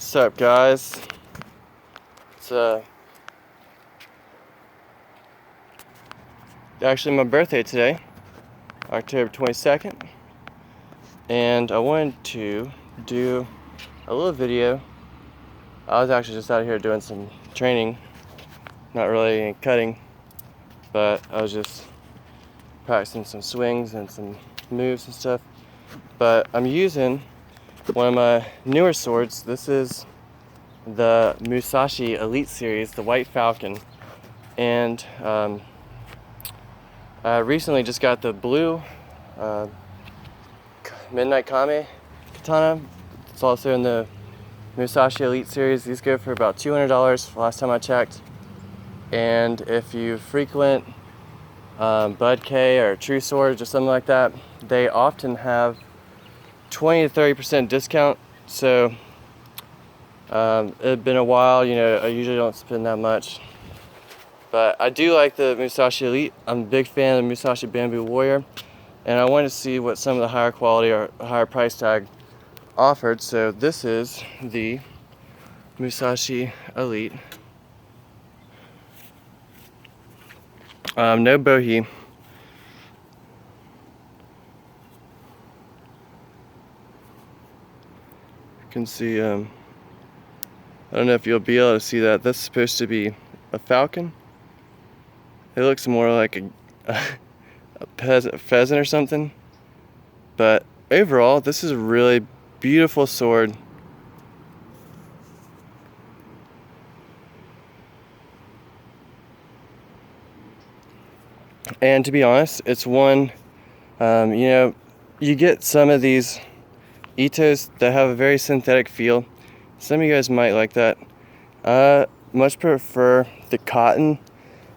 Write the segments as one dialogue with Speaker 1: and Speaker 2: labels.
Speaker 1: What's up, guys? It's actually my birthday today, October 22nd, and I wanted to do a little video. I was actually just out here doing some training, not really any cutting, but I was just practicing some swings and some moves and stuff. But I'm using one of my newer swords. This is the Musashi Elite series, the White Falcon, and I recently just got the blue Midnight Kame katana. It's also in the Musashi Elite series. These go for about $200 last time I checked, and if you frequent bday or True Swords or something like that, they often have 20 to 30% discount. So it's been a while, you know, I usually don't spend that much, but I do like the Musashi Elite. I'm a big fan of the Musashi Bamboo Warrior, and I wanted to see what some of the higher quality or higher price tag offered. So this is the Musashi Elite. No bohi. You can see, I don't know if you'll be able to see that. That's supposed to be a falcon. It looks more like a pheasant or something. But overall, this is a really beautiful sword. And to be honest, it's one, you know, you get some of these itos that have a very synthetic feel. Some of you guys might like that. I much prefer the cotton.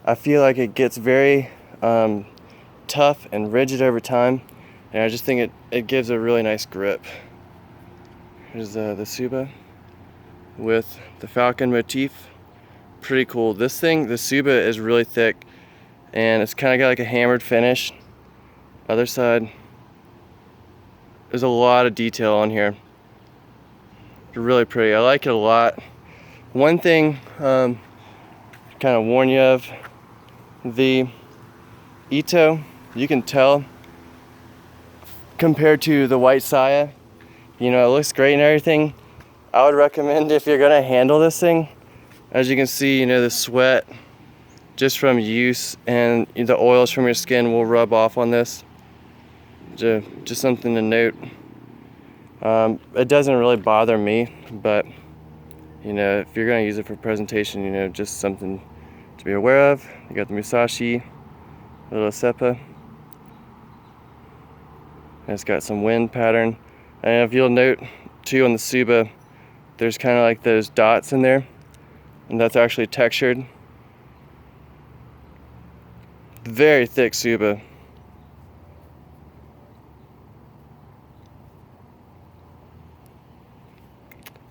Speaker 1: I feel like it gets very tough and rigid over time, and I just think it gives a really nice grip. Here's the Tsuba with the falcon motif. Pretty cool. This thing, the Tsuba, is really thick, and it's kind of got like a hammered finish. Other side, there's a lot of detail on here. It's really pretty. I like it a lot. One thing, kind of warn you of, the ito, you can tell compared to the white saya, you know, it looks great and everything. I would recommend, if you're gonna handle this thing, as you can see, you know, the sweat just from use and the oils from your skin will rub off on this. Just something to note. It doesn't really bother me, but you know, if you're gonna use it for presentation, you know, just something to be aware of. You got the Musashi, a little seppa, and it's got some wind pattern. And if you'll note too, on the Tsuba, there's kind of like those dots in there, and that's actually textured. Very thick Tsuba.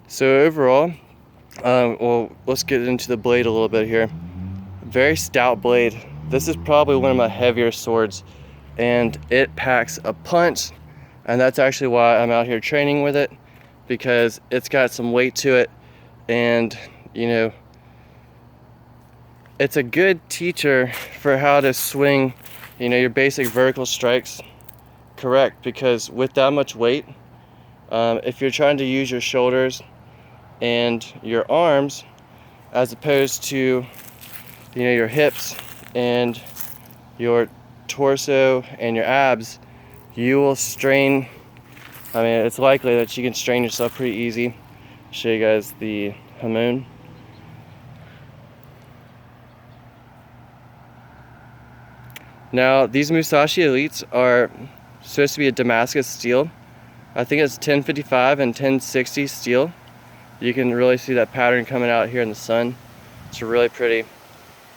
Speaker 1: So overall, well, let's get into the blade a little bit here. Very stout blade. This is probably one of my heavier swords, and it packs a punch, and that's actually why I'm out here training with it, because it's got some weight to it, and you know, it's a good teacher for how to swing, you know, your basic vertical strikes correct, because with that much weight, if you're trying to use your shoulders and your arms as opposed to, you know, your hips and your torso and your abs, you will strain. I mean, it's likely that you can strain yourself pretty easy. I'll show you guys the hamon. Now, these Musashi Elites are supposed to be a Damascus steel. I think it's 1055 and 1060 steel. You can really see that pattern coming out here in the sun. It's really pretty.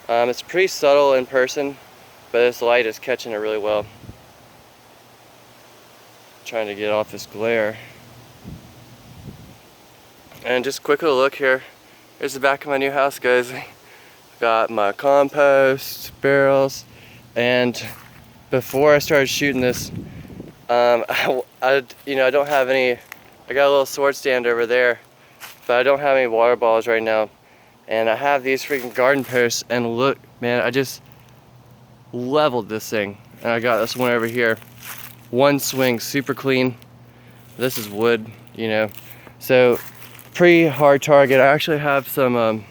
Speaker 1: It's pretty subtle in person, but this light is catching it really well. Trying to get off this glare. And just quick little look here. Here's the back of my new house, guys. Got my compost, barrels, and before I started shooting this, I don't have any. I got a little sword stand over there, but I don't have any water bottles right now. And I have these freaking garden posts, and look, man, I just leveled this thing. And I got this one over here. One swing, super clean. This is wood, you know. So, pretty hard target. I actually have some, I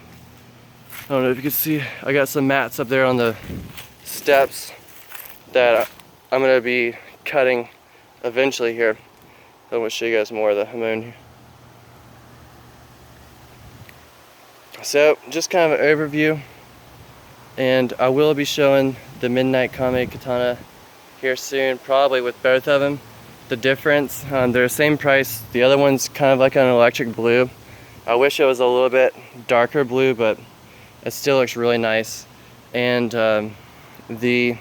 Speaker 1: don't know if you can see, I got some mats up there on the steps that I'm gonna be cutting eventually here. I want to show you guys more of the hamon here. So, just kind of an overview, and I will be showing the Midnight Kame Katana here soon, probably with both of them. The difference, they're the same price. The other one's kind of like an electric blue. I wish it was a little bit darker blue, but it still looks really nice. And the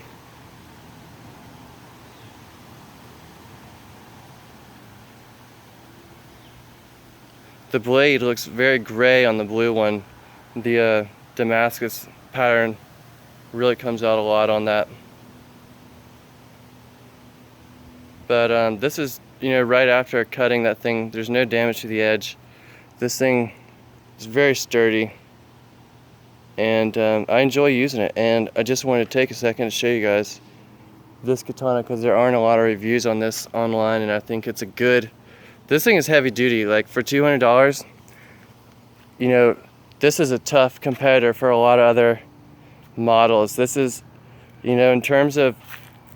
Speaker 1: blade looks very gray on the blue one. The Damascus pattern really comes out a lot on that. But this is, you know, right after cutting that thing, there's no damage to the edge. This thing is very sturdy, and I enjoy using it. And I just wanted to take a second to show you guys this katana, because there aren't a lot of reviews on this online, and I think it's a good, this thing is heavy duty. Like, for $200, you know, this is a tough competitor for a lot of other models. This is, you know, in terms of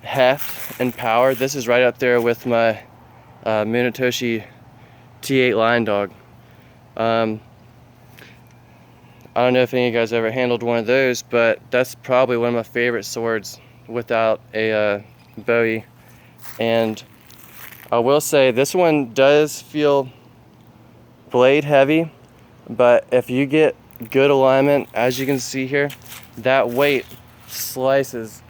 Speaker 1: heft and power, this is right up there with my Musashi T8 Lion Dog. I don't know if any of you guys ever handled one of those, but that's probably one of my favorite swords without a bohi. And I will say this one does feel blade heavy, but if you get good alignment, as you can see here, that weight slices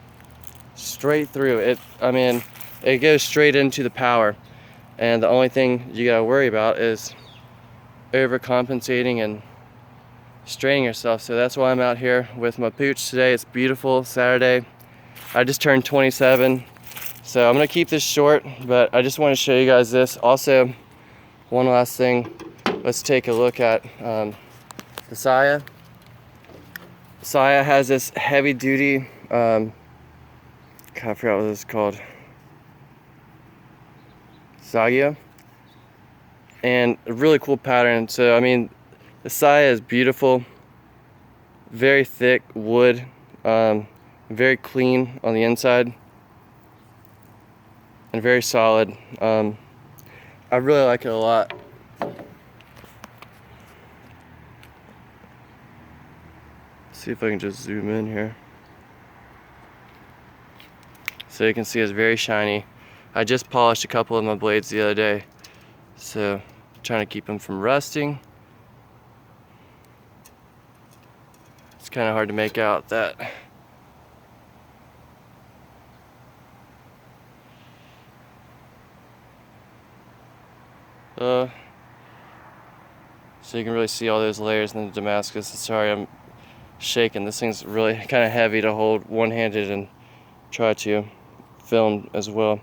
Speaker 1: straight through it. I mean, it goes straight into the power, and the only thing you gotta worry about is overcompensating and straining yourself. So that's why I'm out here with my pooch today. It's beautiful Saturday. I just turned 27, so I'm gonna keep this short, but I just want to show you guys this. Also, one last thing, let's take a look at the saya. Saya has this heavy duty, I forgot what this is called, Sagia, and a really cool pattern. So I mean, the saya is beautiful, very thick wood, very clean on the inside, and very solid. I really like it a lot. See if I can just zoom in here. So you can see it's very shiny. I just polished a couple of my blades the other day, so I'm trying to keep them from rusting. It's kind of hard to make out that. So you can really see all those layers in the Damascus. Sorry, I'm shaking. This thing's really kind of heavy to hold one-handed and try to film as well.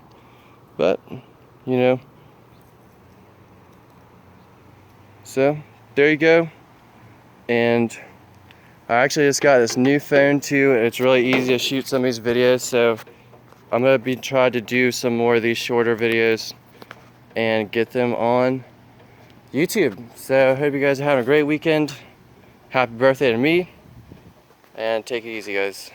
Speaker 1: But, you know. So, there you go. And I actually just got this new phone too. It's really easy to shoot some of these videos. So, I'm going to be trying to do some more of these shorter videos and get them on YouTube. So, I hope you guys are having a great weekend. Happy birthday to me. And take it easy, guys.